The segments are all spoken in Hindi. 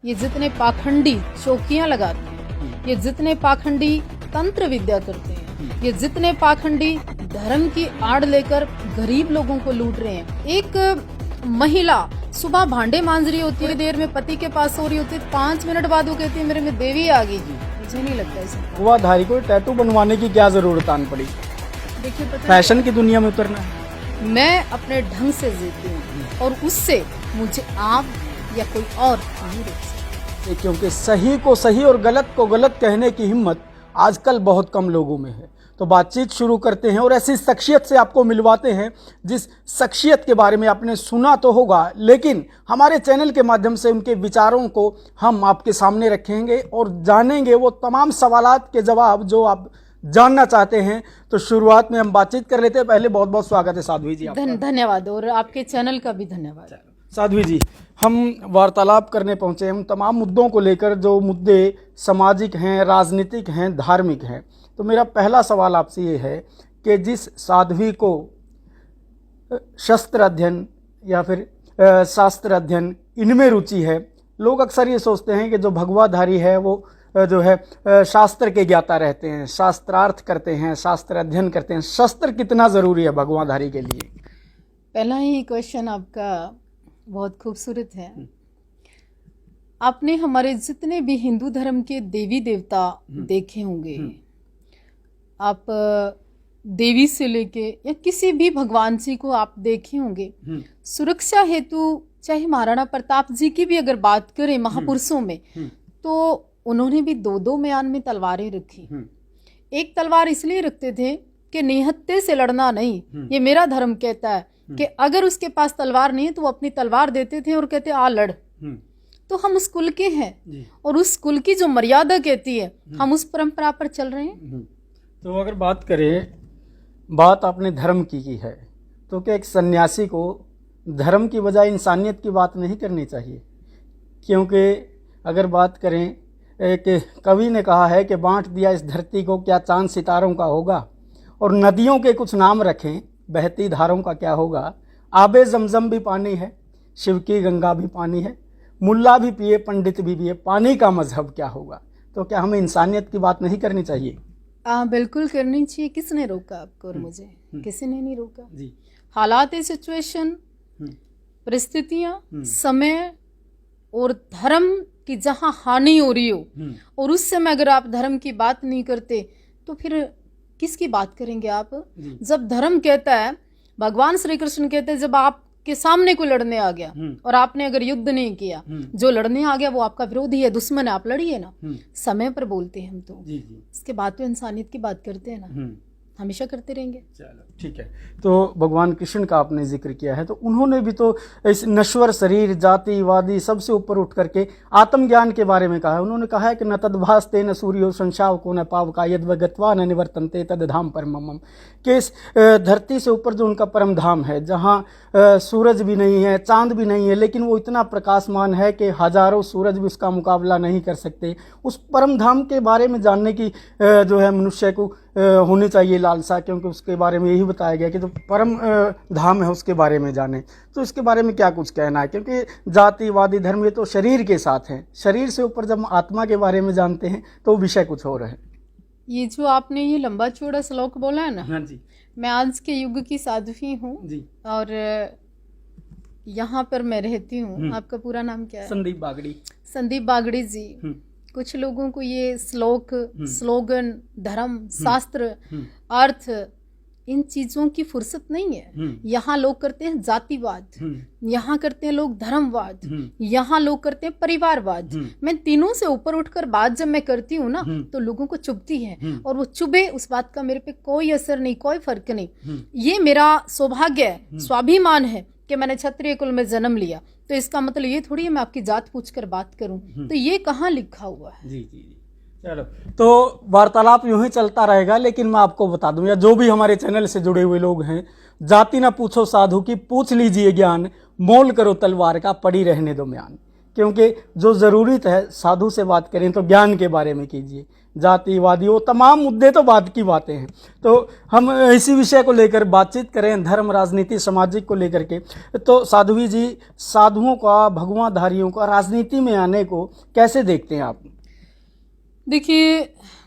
ये जितने पाखंडी चौकियां लगाते हैं, ये जितने पाखंडी तंत्र विद्या करते हैं, ये जितने पाखंडी धर्म की आड़ लेकर गरीब लोगों को लूट रहे हैं। एक महिला सुबह भांडे मांज रही होती है, देर में पति के पास हो रही होती है, 5 मिनट बाद वो कहती है मेरे में देवी आ गई। मुझे नहीं लगता इसे। भगवाधारी को टैटू बनवाने की क्या जरूरत आन पड़ी? देखिए, पता फैशन की दुनिया में उतरना है। मैं अपने ढंग से जीती हूँ और उससे मुझे आप या कोई और नहीं रोक सकता। क्योंकि सही को सही और गलत को गलत कहने की हिम्मत आजकल बहुत कम लोगों में है। तो बातचीत शुरू करते हैं और ऐसी शख्सियत से आपको मिलवाते हैं जिस शख्सियत के बारे में आपने सुना तो होगा, लेकिन हमारे चैनल के माध्यम से उनके विचारों को हम आपके सामने रखेंगे और जानेंगे वो तमाम सवालात के जवाब जो आप जानना चाहते हैं। तो शुरुआत में हम बातचीत कर लेते हैं। पहले बहुत बहुत स्वागत है साध्वी जी आपका। धन्यवाद, और आपके चैनल का भी धन्यवाद। साध्वी जी, हम वार्तालाप करने पहुंचे हैं तमाम मुद्दों को लेकर, जो मुद्दे सामाजिक हैं, राजनीतिक हैं, धार्मिक हैं। तो मेरा पहला सवाल आपसे ये है कि जिस साध्वी को शस्त्र अध्ययन या फिर शास्त्र अध्ययन इनमें रुचि है, लोग अक्सर ये सोचते हैं कि जो भगवाधारी है वो जो है शास्त्र के ज्ञाता रहते हैं, शास्त्रार्थ करते हैं, शास्त्र अध्ययन करते हैं। शस्त्र कितना ज़रूरी है भगवाधारी के लिए? पहला ही क्वेश्चन आपका बहुत खूबसूरत है। आपने हमारे जितने भी हिंदू धर्म के देवी देवता देखे होंगे, आप देवी से लेके या किसी भी भगवान जी को आप देखे होंगे, सुरक्षा हेतु चाहे महाराणा प्रताप जी की भी अगर बात करें महापुरुषों में, तो उन्होंने भी 2-2 म्यान में तलवारें रखी। एक तलवार इसलिए रखते थे कि निहत्थे से लड़ना नहीं, ये मेरा धर्म कहता है कि अगर उसके पास तलवार नहीं है तो वो अपनी तलवार देते थे और कहते आ लड़। तो हम उस कुल के हैं और उस कुल की जो मर्यादा कहती है, हम उस परंपरा पर चल रहे हैं। तो अगर बात करें, बात आपने धर्म की है, तो क्या एक सन्यासी को धर्म की बजाय इंसानियत की बात नहीं करनी चाहिए? क्योंकि अगर बात करें, एक कवि ने कहा है कि बांट दिया इस धरती को, क्या चांद सितारों का होगा, और नदियों के कुछ नाम रखें, बहती धारों का क्या होगा। आबे जमजम भी पानी है, शिव की गंगा भी पानी है, मुल्ला भी पिए पंडित भी पिए, पानी का मजहब क्या होगा। तो क्या हमें इंसानियत की बात नहीं करनी चाहिए? बिल्कुल करनी चाहिए। किसने रोका आपको और मुझे? किसी ने नहीं रोका जी। हालात, सिचुएशन, परिस्थितियां, समय और धर्म की जहां हानि हो रही हो और उस समय अगर आप धर्म की बात नहीं करते तो फिर किसकी बात करेंगे आप? जब धर्म कहता है, भगवान श्री कृष्ण कहते हैं, जब आपके सामने कोई लड़ने आ गया और आपने अगर युद्ध नहीं किया, जो लड़ने आ गया वो आपका विरोधी है, दुश्मन है, आप लड़िए ना। समय पर बोलते हैं हम तो। इसके बाद तो इंसानियत की बात करते हैं ना, हमेशा करते रहेंगे। चलो ठीक है। तो भगवान कृष्ण का आपने जिक्र किया है, तो उन्होंने भी तो इस नश्वर शरीर, जातिवादी सबसे ऊपर उठ करके आत्मज्ञान के बारे में कहा है। उन्होंने कहा है कि न तद्भास्ते न सूर्यो संशाव को न पावका यद्वगत्वा न निवर्तन्ते तद्धाम परमम, कि इस धरती से ऊपर जो उनका परम धाम है, जहाँ सूरज भी नहीं है, चांद भी नहीं है, लेकिन वो इतना प्रकाशमान है कि हजारों सूरज भी उसका मुकाबला नहीं कर सकते। उस परम धाम के बारे में जानने की जो है मनुष्य को होनी चाहिए लालसा, क्योंकि उसके बारे में यही बताया गया कि जो परम धाम है उसके बारे में जाने। तो इसके बारे में क्या कुछ कहना है? क्योंकि जातिवादी धर्म ये तो शरीर के साथ है, शरीर से ऊपर जब हम आत्मा के बारे में जानते हैं तो विषय कुछ और है। ये जो आपने ये लंबा चौड़ा श्लोक बोला है ना, हाँ जी। मैं आज के युग की साध्वी हूँ और यहाँ पर मैं रहती हूँ। आपका पूरा नाम क्या है? संदीप बागड़ी। संदीप बागड़ी जी। कुछ लोगों को ये श्लोक, स्लोगन, धर्म, शास्त्र, अर्थ, इन चीजों की फुर्सत नहीं है। यहाँ लोग करते हैं जातिवाद, यहाँ करते हैं लोग धर्मवाद, यहाँ लोग करते हैं परिवारवाद। मैं तीनों से ऊपर उठकर बात जब मैं करती हूँ ना, तो लोगों को चुभती है, और वो चुभे उस बात का मेरे पे कोई असर नहीं, कोई फर्क नहीं। ये मेरा सौभाग्य है, स्वाभिमान है कि मैंने क्षत्रिय कुल में जन्म लिया। तो इसका मतलब ये थोड़ी है मैं आपकी जात पूछकर बात करूं। तो ये कहाँ लिखा हुआ है? जी जी जी। चलो, तो वार्तालाप यूं ही चलता रहेगा, लेकिन मैं आपको बता दूं, या जो भी हमारे चैनल से जुड़े हुए लोग हैं, जाति ना पूछो साधु की, पूछ लीजिए ज्ञान, मोल करो तलवार का, पड़ी रहने दो म्यान। क्योंकि जो ज़रूरत है साधु से बात करें तो ज्ञान के बारे में कीजिए, जातिवादी वो तमाम मुद्दे तो बाद की बातें हैं। तो हम इसी विषय को लेकर बातचीत करें, धर्म, राजनीति, सामाजिक को लेकर के। तो साध्वी जी, साधुओं का, भगवाधारियों का राजनीति में आने को कैसे देखते हैं आप? देखिए,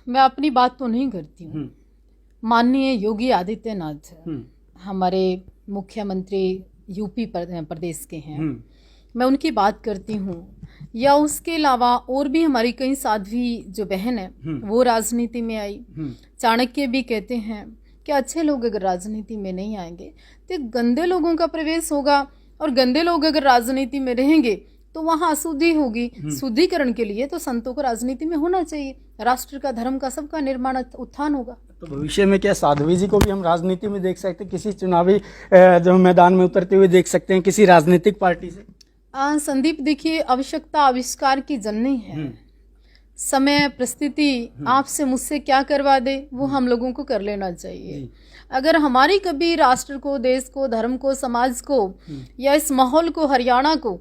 मैं अपनी बात तो नहीं करती हूँ। माननीय योगी आदित्यनाथ हमारे मुख्यमंत्री यूपी प्रदेश के हैं, मैं उनकी बात करती हूँ, या उसके अलावा और भी हमारी कई साध्वी जो बहन है वो राजनीति में आई। चाणक्य भी कहते हैं कि अच्छे लोग अगर राजनीति में नहीं आएंगे तो गंदे लोगों का प्रवेश होगा, और गंदे लोग अगर राजनीति में रहेंगे तो वहाँ अशुद्धि होगी। शुद्धिकरण के लिए तो संतों को राजनीति में होना चाहिए, राष्ट्र का, धर्म का, सबका निर्माण, उत्थान होगा। तो भविष्य में क्या साध्वी जी को भी हम राजनीति में देख सकते हैं, किसी चुनावी जो मैदान में उतरते हुए देख सकते हैं किसी राजनीतिक पार्टी से? संदीप, देखिए, आवश्यकता आविष्कार की जननी है। समय, परिस्थिति आपसे मुझसे क्या करवा दे वो हम लोगों को कर लेना चाहिए। अगर हमारी कभी राष्ट्र को, देश को, धर्म को, समाज को या इस माहौल को, हरियाणा को,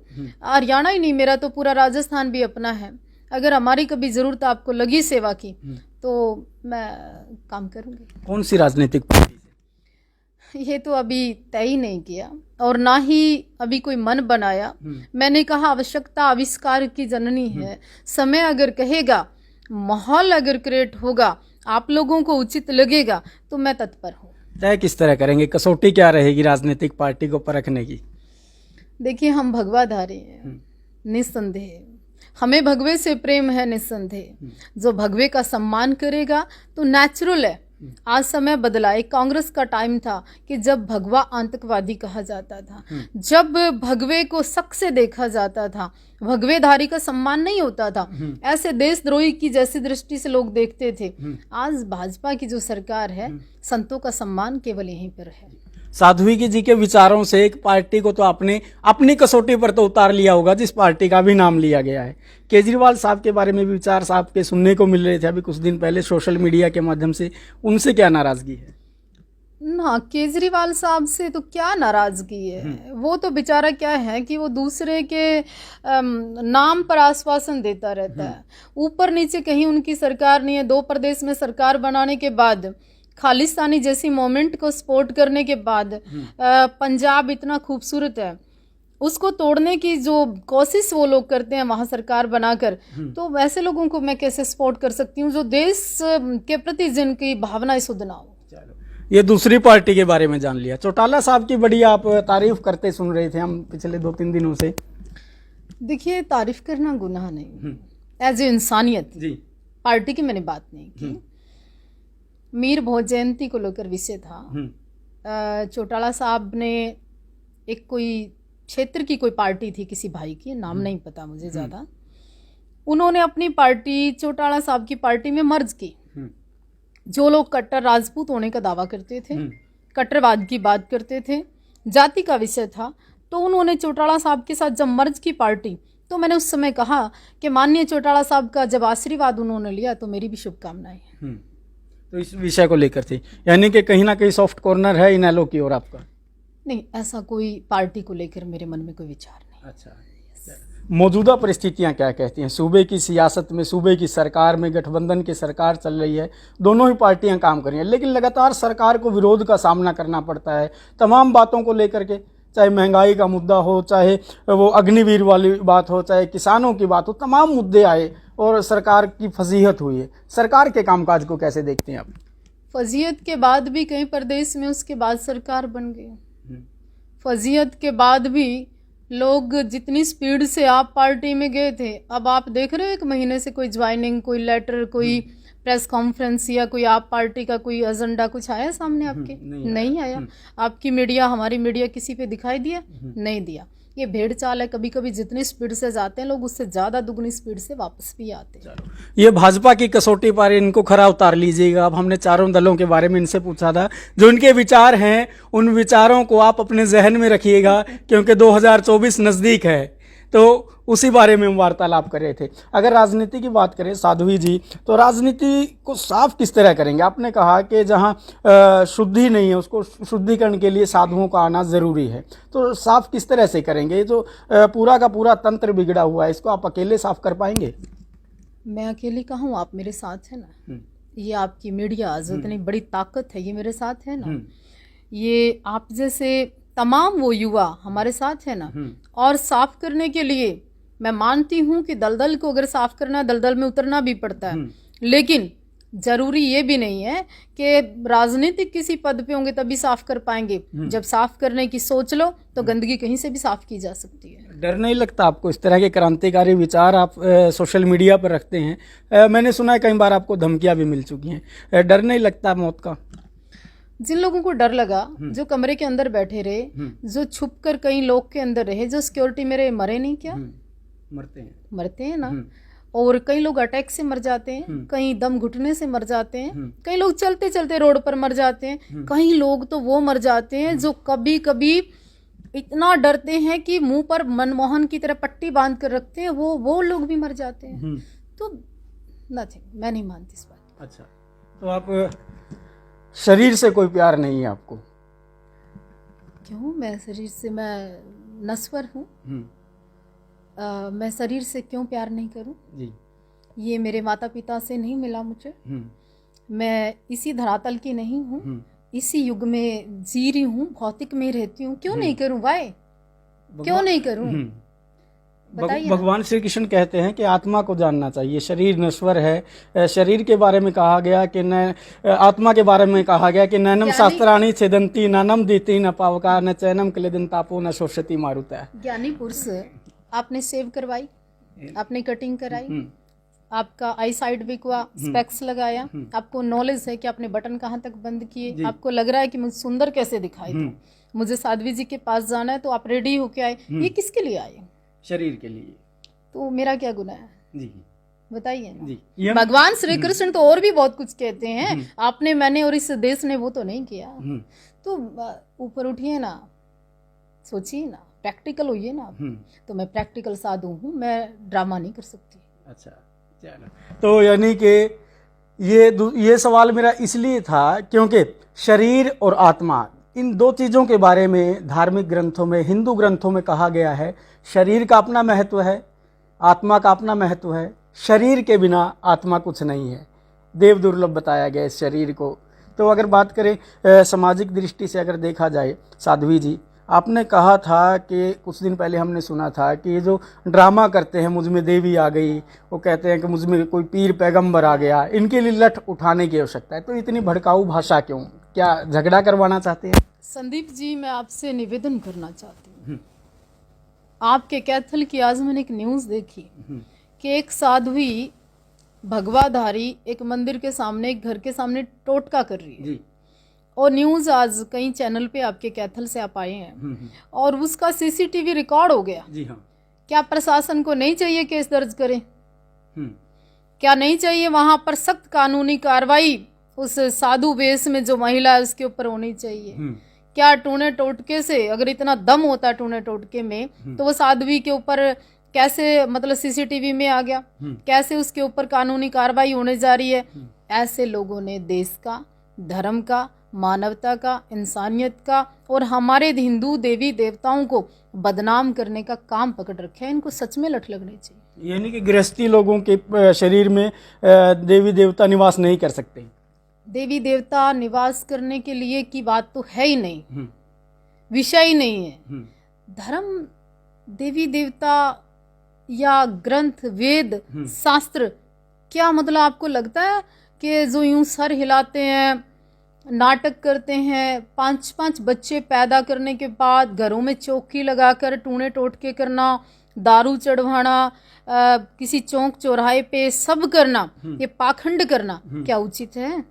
हरियाणा ही नहीं, मेरा तो पूरा राजस्थान भी अपना है, अगर हमारी कभी जरूरत आपको लगी सेवा की तो मैं काम करूंगी। कौन सी राजनीतिक पार्टी? ये तो अभी तय ही नहीं किया और ना ही अभी कोई मन बनाया। मैंने कहा आवश्यकता आविष्कार की जननी है। समय अगर कहेगा, माहौल अगर क्रिएट होगा, आप लोगों को उचित लगेगा तो मैं तत्पर हूँ। तय किस तरह करेंगे? कसौटी क्या रहेगी राजनीतिक पार्टी को परखने की? देखिए, हम भगवाधारी हैं, निस्संदेह हमें भगवे से प्रेम है, निस्संदेह। जो भगवे का सम्मान करेगा तो नेचुरल है। आज समय बदला है। कांग्रेस का टाइम था कि जब भगवा आतंकवादी कहा जाता था, जब भगवे को शक से देखा जाता था, भगवेधारी का सम्मान नहीं होता था, ऐसे देशद्रोही की जैसी दृष्टि से लोग देखते थे। आज भाजपा की जो सरकार है, संतों का सम्मान केवल यहीं पर है। साध्वी जी के विचारों से एक पार्टी को तो आपने अपनी कसौटी पर तो उतार लिया होगा, जिस पार्टी का भी नाम लिया गया है। केजरीवाल साहब के बारे में भी विचार साहब के सुनने को मिल रहे थे अभी कुछ दिन पहले सोशल मीडिया के माध्यम से, उनसे क्या नाराजगी है? ना, केजरीवाल साहब से तो क्या नाराजगी है। वो तो बेचारा क्या है कि वो दूसरे के नाम पर आश्वासन देता रहता है। ऊपर नीचे कहीं उनकी सरकार नहीं है। 2 प्रदेश में सरकार बनाने के बाद, खालिस्तानी जैसी मोमेंट को सपोर्ट करने के बाद, पंजाब इतना खूबसूरत है, उसको तोड़ने की जो कोशिश वो लोग करते हैं वहाँ सरकार बनाकर, तो वैसे लोगों को मैं कैसे सपोर्ट कर सकती हूँ जो देश के प्रति जिनकी भावनाएं शुद्ध ना हो। ये दूसरी पार्टी के बारे में जान लिया। चौटाला साहब की बड़ी आप तारीफ करते सुन रहे थे हम पिछले 2-3 दिनों से। देखिए, तारीफ करना गुनाह नहीं, एज ए इंसानियत जी। पार्टी की मैंने बात नहीं की। मीर भोज जयंती को लेकर विषय था। चौटाला साहब ने एक कोई क्षेत्र की कोई पार्टी थी, किसी भाई की, नाम नहीं पता मुझे ज़्यादा, उन्होंने अपनी पार्टी चौटाला साहब की पार्टी में मर्ज की। जो लोग कट्टर राजपूत होने का दावा करते थे, कट्टरवाद की बात करते थे, जाति का विषय था, तो उन्होंने चौटाला साहब के साथ जब मर्ज की पार्टी, तो मैंने उस समय कहा कि माननीय चौटाला साहब का जब आशीर्वाद उन्होंने लिया तो मेरी भी शुभकामनाएं हैं। तो इस विषय को लेकर थी, यानी कि कहीं ना कहीं सॉफ्ट कॉर्नर है इनेलो की ओर आपका? नहीं, ऐसा कोई पार्टी को लेकर मेरे मन में कोई विचार नहीं। अच्छा, मौजूदा परिस्थितियां क्या कहती हैं? सूबे की सियासत में, सूबे की सरकार में गठबंधन की सरकार चल रही है, दोनों ही पार्टियां काम कर रही हैं, लेकिन लगातार सरकार को विरोध का सामना करना पड़ता है तमाम बातों को लेकर के, चाहे महंगाई का मुद्दा हो, चाहे वो अग्निवीर वाली बात हो, चाहे किसानों की बात हो, तमाम मुद्दे आए और सरकार की फजीहत हुई है। सरकार के कामकाज को कैसे देखते हैं आप? फजीहत के बाद भी कई प्रदेश में उसके बाद सरकार बन गई। फजीहत के बाद भी लोग जितनी स्पीड से आप पार्टी में गए थे, अब आप देख रहे हो 1 महीने से कोई ज्वाइनिंग, कोई लेटर, कोई प्रेस कॉन्फ्रेंस या कोई आप पार्टी का कोई एजेंडा कुछ आया सामने आपके? नहीं आया। आपकी मीडिया, हमारी मीडिया किसी पे दिखाई दिया? नहीं दिया। ये भेड़ चाल है, कभी कभी जितनी स्पीड से जाते हैं लोग उससे ज़्यादा दुगनी स्पीड से वापस भी आते हैं। ये भाजपा की कसौटी पर इनको खरा उतार लीजिएगा। अब हमने चारों दलों के बारे में इनसे पूछा था, जो इनके विचार हैं उन विचारों को आप अपने जहन में रखिएगा, क्योंकि 2024 नज़दीक है। तो उसी बारे में हम वार्तालाप कर रहे थे। अगर राजनीति की बात करें साध्वी जी, तो राजनीति को साफ किस तरह करेंगे? आपने कहा कि जहाँ शुद्धि नहीं है उसको शुद्धिकरण के लिए साधुओं का आना ज़रूरी है, तो साफ किस तरह से करेंगे? ये जो पूरा का पूरा तंत्र बिगड़ा हुआ है, इसको आप अकेले साफ कर पाएंगे? मैं अकेली कहूँ, आप मेरे साथ है ना। ये आपकी मीडिया जो इतनी बड़ी ताकत है, ये मेरे साथ है ना। ये आप जैसे तमाम वो युवा हमारे साथ है ना। और साफ करने के लिए मैं मानती हूँ कि दलदल को अगर साफ करना है, दलदल में उतरना भी पड़ता है, लेकिन जरूरी ये भी नहीं है कि राजनीतिक किसी पद पे होंगे तभी साफ कर पाएंगे। जब साफ करने की सोच लो तो गंदगी कहीं से भी साफ की जा सकती है। डर नहीं लगता आपको? इस तरह के क्रांतिकारी विचार आप सोशल मीडिया पर रखते हैं, मैंने सुना है कई बार आपको धमकियां भी मिल चुकी हैं, डर नहीं लगता मौत का? जिन लोगों को डर लगा, जो कमरे के अंदर बैठे रहे, जो छुप कर कई लोग के अंदर रहे, जो सिक्योरिटी मेरे मरे नहीं क्या? मरते हैं ना। और कई लोग अटैक से मर जाते हैं, कई दम घुटने से मर जाते हैं, कई लोग चलते चलते रोड पर मर जाते हैं, कई लोग तो वो मर जाते हैं जो कभी कभी इतना डरते हैं कि मुंह पर मनमोहन की तरह पट्टी बांध कर रखते हैं, वो लोग भी मर जाते हैं। तो नथिंग, मैं नहीं मानती इस बात। अच्छा, तो आप शरीर से कोई प्यार नहीं है आपको? क्यों? मैं शरीर से, मैं नश्वर हूँ। मैं शरीर से क्यों प्यार नहीं करूं? जी। ये मेरे माता पिता से नहीं मिला मुझे। मैं इसी धरातल की नहीं हूँ, इसी युग में जी रही हूँ, भौतिक में रहती हूँ। क्यों नहीं करूं? वाई क्यों नहीं करूं? बताइए। भगवान श्री कृष्ण कहते हैं कि आत्मा को जानना चाहिए, शरीर नश्वर है। शरीर के बारे में कहा गया कि आत्मा के बारे में कहा गया कि नैनम शास्त्राणी छेदंती नानम दीति न पावका न चैनम क्लेदन तापो न शोषति मारुता। ज्ञानी पुरुष, आपने सेव करवाई, आपने कटिंग कराई, आपका आई साइड वीक हुआ, स्पेक्स लगाया, आपको नॉलेज है कि आपने बटन कहाँ तक बंद किए, आपको लग रहा है कि मुझे सुंदर कैसे दिखाई दूं, मुझे साध्वी जी के पास जाना है, तो आप रेडी होके आए। ये किसके लिए आए? शरीर के लिए। तो मेरा क्या गुनाह है? जी बताइए ना। जी। भगवान श्री कृष्ण तो और भी बहुत कुछ कहते हैं, आपने, मैंने और इस देश ने वो तो नहीं किया। तो ऊपर उठिए ना, सोचिए ना, प्रैक्टिकल होइए ना। तो मैं प्रैक्टिकल साधु हूँ, मैं ड्रामा नहीं कर सकती। अच्छा, चलो। तो यानी कि ये सवाल मेरा इसलिए था क्योंकि शरीर और आत्मा, इन दो चीज़ों के बारे में धार्मिक ग्रंथों में, हिंदू ग्रंथों में कहा गया है। शरीर का अपना महत्व है, आत्मा का अपना महत्व है। शरीर के बिना आत्मा कुछ नहीं है, देव दुर्लभ बताया गया इस शरीर को। तो अगर बात करें सामाजिक दृष्टि से, अगर देखा जाए, साध्वी जी, आपने कहा था कि कुछ दिन पहले हमने सुना था कि ये जो ड्रामा करते हैं, मुझ में देवी आ गई, वो कहते हैं कि मुझ में कोई पीर पैगंबर आ गया, इनके लिए लठ उठाने की आवश्यकता है। तो इतनी भड़काऊ भाषा क्यों? क्या झगड़ा करवाना चाहते हैं? संदीप जी, मैं आपसे निवेदन करना चाहती हूँ। आपके कैथल की आज मैंने एक न्यूज़ देखी कि एक साध्वी भगवाधारी एक मंदिर के सामने, एक घर के सामने टोटका कर रही है जी। और न्यूज़ आज कई चैनल पे आपके कैथल से आप आए हैं और उसका सीसीटीवी रिकॉर्ड हो गया जी। हाँ। क्या प्रशासन को नहीं चाहिए केस दर्ज करें? क्या नहीं चाहिए वहां पर सख्त कानूनी कार्रवाई उस साधु वेश में जो महिला है उसके ऊपर होनी चाहिए? क्या टूने टोटके से, अगर इतना दम होता है टूने टोटके में, तो वो साध्वी के ऊपर कैसे, मतलब सीसीटीवी में आ गया, कैसे उसके ऊपर कानूनी कार्रवाई होने जा रही है? ऐसे लोगों ने देश का, धर्म का, मानवता का, इंसानियत का और हमारे हिंदू देवी देवताओं को बदनाम करने का काम पकड़ रखे हैं। इनको सच में लठ लगनी चाहिए। यानी कि गृहस्थी लोगों के शरीर में देवी देवता निवास नहीं कर सकते। देवी देवता निवास करने के लिए की बात तो है ही नहीं, विषय ही नहीं है। धर्म, देवी देवता या ग्रंथ, वेद, शास्त्र, क्या मतलब आपको लगता है कि जो यूं सर हिलाते हैं, नाटक करते हैं, 5-5 बच्चे पैदा करने के बाद घरों में चौकी लगाकर टूने टोटके करना, दारू चढ़वाना, किसी चौक चौराहे पे सब करना, ये पाखंड करना क्या उचित है?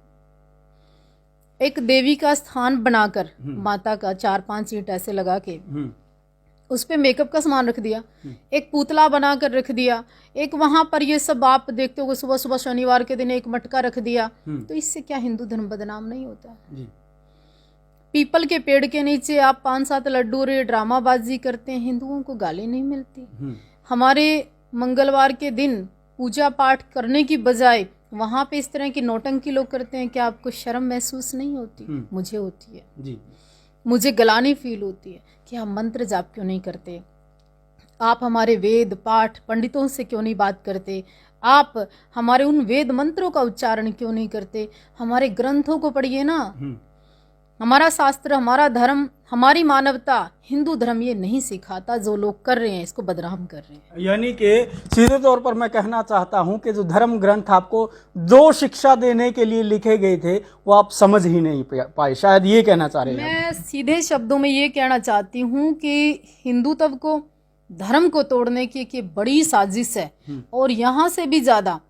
एक देवी का स्थान बनाकर, माता का 4-5 ईंट ऐसे लगा के उस पे मेकअप का सामान रख दिया, एक पुतला बनाकर रख दिया, एक वहां पर ये सब आप देखते हो, सुबह सुबह शनिवार के दिन एक मटका रख दिया, तो इससे क्या हिंदू धर्म बदनाम नहीं होता? जी। पीपल के पेड़ के नीचे आप 5-7 लड्डू और ड्रामाबाजी करते हैं, हिंदुओं को गाली नहीं मिलती? हमारे मंगलवार के दिन पूजा पाठ करने की बजाय वहाँ पे इस तरह की नौटंकी लोग करते हैं, क्या आपको शर्म महसूस नहीं होती? मुझे होती है जी। मुझे गलानी फील होती है कि हम मंत्र जाप क्यों नहीं करते? आप हमारे वेद पाठ पंडितों से क्यों नहीं बात करते? आप हमारे उन वेद मंत्रों का उच्चारण क्यों नहीं करते? हमारे ग्रंथों को पढ़िए ना। हमारा शास्त्र, हमारा धर्म, हमारी मानवता, हिंदू धर्म ये नहीं सिखाता। जो लोग कर रहे हैं इसको बदनाम कर रहे हैं। यानी कि सीधे तौर पर मैं कहना चाहता हूं कि जो धर्म ग्रंथ आपको जो शिक्षा देने के लिए लिखे गए थे वो आप समझ ही नहीं पाए, शायद ये कहना चाह रहे हैं। मैं सीधे शब्दों में ये कहना चाहती हूँ कि हिंदुत्व को, धर्म को तोड़ने की एक ये बड़ी साजिश है। और यहाँ से भी ज्यादा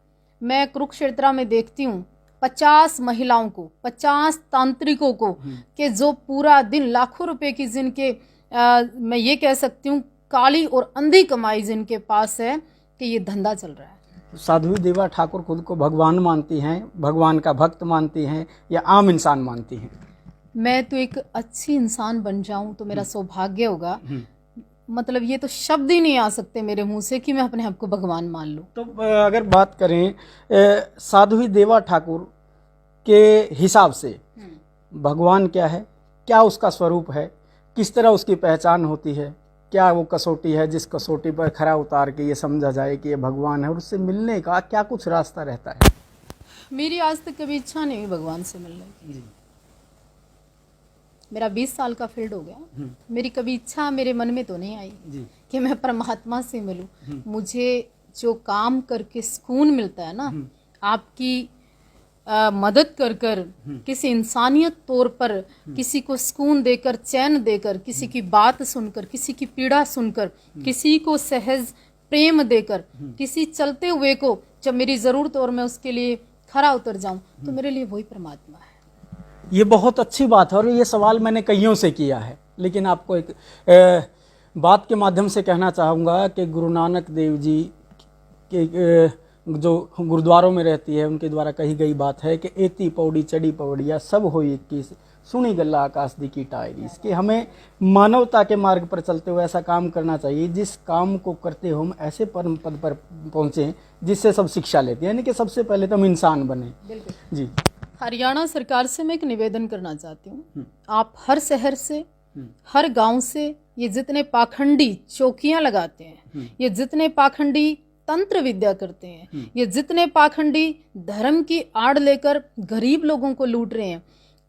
मैं कुरुक्षेत्र में देखती हूँ 50 महिलाओं को, 50 तांत्रिकों को, कि जो पूरा दिन लाखों रुपए की जिनके मैं ये कह सकती हूँ काली और अंधी कमाई जिनके पास है, कि ये धंधा चल रहा है। साध्वी देवा ठाकुर खुद को भगवान मानती हैं, भगवान का भक्त मानती हैं या आम इंसान मानती हैं? मैं तो एक अच्छी इंसान बन जाऊं तो मेरा सौभाग्य होगा। मतलब ये तो शब्द ही नहीं आ सकते मेरे मुंह से कि मैं अपने आप को भगवान मान लूं। तो अगर बात करें साध्वी देवा ठाकुर के हिसाब से भगवान क्या है, क्या उसका स्वरूप है, किस तरह उसकी पहचान होती है, क्या वो कसौटी है जिस कसौटी पर खरा उतार के ये समझा जाए कि ये भगवान है, और उससे मिलने का क्या कुछ रास्ता रहता है? मेरी आज तक कभी इच्छा नहीं हुई भगवान से मिलने की। मेरा 20 साल का फील्ड हो गया, मेरी कभी इच्छा मेरे मन में तो नहीं आई कि मैं परमात्मा से मिलूं। मुझे जो काम करके सुकून मिलता है ना, आपकी मदद कर कर, किसी इंसानियत तौर पर किसी को सुकून देकर, चैन देकर, किसी की बात सुनकर, किसी की पीड़ा सुनकर, किसी को सहज प्रेम देकर, किसी चलते हुए को जब मेरी जरूरत और मैं उसके लिए खरा उतर जाऊं, तो मेरे लिए वही परमात्मा है। ये बहुत अच्छी बात है और ये सवाल मैंने कईयों से किया है, लेकिन आपको एक बात के माध्यम से कहना चाहूँगा कि गुरु नानक देव जी के जो गुरुद्वारों में रहती है उनके द्वारा कही गई बात है कि एती पौड़ी चढ़ी पौड़िया सब हो 21 सुनी गल्ला आकाश दी की टायरी। इसके हमें मानवता के मार्ग पर चलते हुए ऐसा काम करना चाहिए जिस काम को करते हो हम ऐसे परम पद पर पहुँचें जिससे सब शिक्षा लेते हैं, यानी कि सबसे पहले तो हम इंसान बने। जी। हरियाणा सरकार से मैं एक निवेदन करना चाहती हूँ, आप हर शहर से, हर गांव से ये जितने पाखंडी चौकियां लगाते हैं, ये जितने पाखंडी तंत्र विद्या करते हैं, ये जितने पाखंडी धर्म की आड़ लेकर गरीब लोगों को लूट रहे हैं,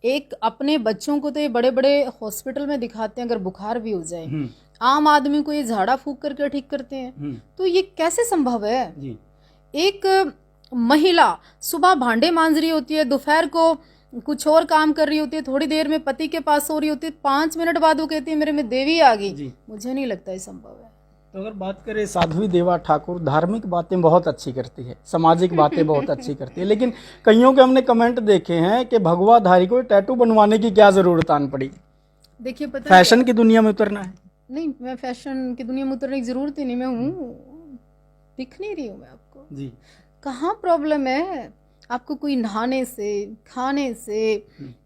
एक अपने बच्चों को तो ये बड़े बड़े हॉस्पिटल में दिखाते हैं अगर बुखार भी हो जाए, आम आदमी को ये झाड़ा फूक करके ठीक करते हैं, तो ये कैसे संभव है? एक महिला सुबह भांडे मांज रही होती है, दोपहर को कुछ और काम कर रही होती है, थोड़ी देर में पति के पास सो रही होती है, 5 मिनट बाद वो कहती है मेरे में देवी आ गई। मुझे नहीं लगता ये संभव है। तो अगर बात करें साध्वी देवा ठाकुर, धार्मिक बातें बहुत अच्छी करती है, सामाजिक बातें बहुत अच्छी करती है, लेकिन कईयों के हमने कमेंट देखे हैं कि भगवाधारी को टैटू बनवाने की क्या जरूरत आन पड़ी? देखिए, पता फैशन की दुनिया में उतरना है? नहीं, मैं फैशन की दुनिया में उतरने की जरूरत ही नहीं, मैं हूँ, दिख नहीं रही हूँ मैं आपको जी। कहाँ प्रॉब्लम है? आपको कोई नहाने से, खाने से,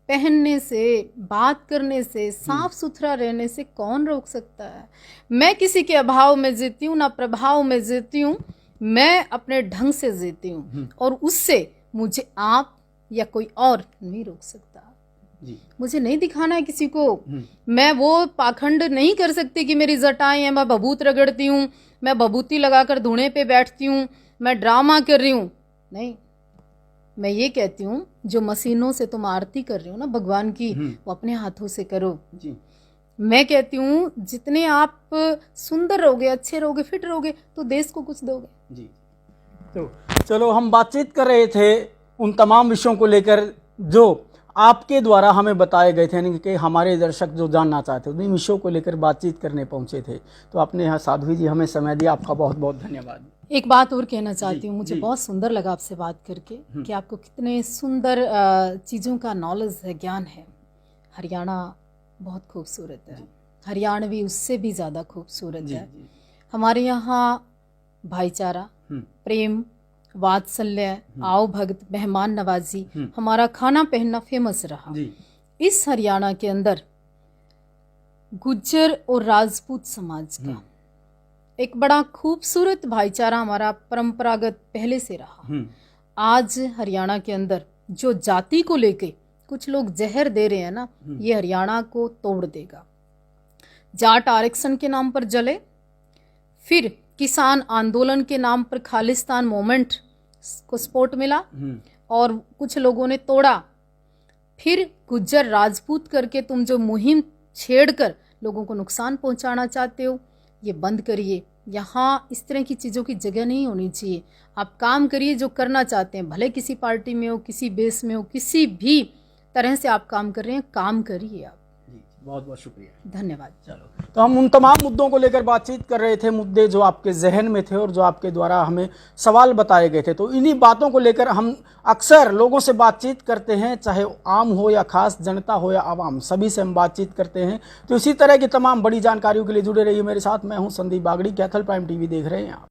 पहनने से, बात करने से, साफ सुथरा रहने से कौन रोक सकता है? मैं किसी के अभाव में जीती हूँ ना प्रभाव में जीती हूँ, मैं अपने ढंग से जीती हूँ और उससे मुझे आप या कोई और नहीं रोक सकता जी। मुझे नहीं दिखाना है किसी को, मैं वो पाखंड नहीं कर सकती कि मेरी जटाएं हैं, मैं भभूत रगड़ती हूँ, मैं भभूति लगाकर धूणे पे बैठती हूँ, मैं ड्रामा कर रही हूँ। नहीं, मैं ये कहती हूँ जो मशीनों से तुम आरती कर रही हो ना भगवान की, वो अपने हाथों से करो जी। मैं कहती हूँ जितने आप सुंदर रहोगे, अच्छे रहोगे, फिट रहोगे, तो देश को कुछ दोगे जी। तो चलो, हम बातचीत कर रहे थे उन तमाम विषयों को लेकर जो आपके द्वारा हमें बताए गए थे, यानी कि हमारे दर्शक जो जानना चाहते थे उन विषयों को लेकर बातचीत करने पहुंचे थे। तो आपने यहाँ साध्वी जी हमें समय दिया, आपका बहुत बहुत धन्यवाद। एक बात और कहना चाहती हूँ, मुझे बहुत सुंदर लगा आपसे बात करके कि आपको कितने सुंदर चीज़ों का नॉलेज है, ज्ञान है। हरियाणा बहुत खूबसूरत है, हरियाणवी उससे भी ज़्यादा खूबसूरत है। हमारे यहाँ भाईचारा, प्रेम, वात्सल्य, आओ भगत, मेहमान नवाजी, हमारा खाना पहनना फेमस रहा। इस हरियाणा के अंदर गुज्जर और राजपूत समाज का एक बड़ा खूबसूरत भाईचारा हमारा परंपरागत पहले से रहा। आज हरियाणा के अंदर जो जाति को लेके कुछ लोग जहर दे रहे हैं ना, ये हरियाणा को तोड़ देगा। जाट आरक्षण के नाम पर जले, फिर किसान आंदोलन के नाम पर खालिस्तान मूवमेंट को सपोर्ट मिला और कुछ लोगों ने तोड़ा, फिर गुज्जर राजपूत करके तुम जो मुहिम छेड़कर लोगों को नुकसान पहुंचाना चाहते हो, ये बंद करिए। यहाँ इस तरह की चीज़ों की जगह नहीं होनी चाहिए। आप काम करिए जो करना चाहते हैं, भले किसी पार्टी में हो, किसी बेस में हो, किसी भी तरह से आप काम कर रहे हैं, काम करिए आप। बहुत बहुत शुक्रिया, धन्यवाद। चलो, तो हम उन तमाम मुद्दों को लेकर बातचीत कर रहे थे, मुद्दे जो आपके जहन में थे और जो आपके द्वारा हमें सवाल बताए गए थे। तो इन्हीं बातों को लेकर हम अक्सर लोगों से बातचीत करते हैं, चाहे आम हो या खास जनता हो या आवाम, सभी से हम बातचीत करते हैं। तो इसी तरह की तमाम बड़ी जानकारियों के लिए जुड़े रहिए मेरे साथ। मैं हूं संदीप बागड़ी, कैथल प्राइम टीवी देख रहे हैं आप।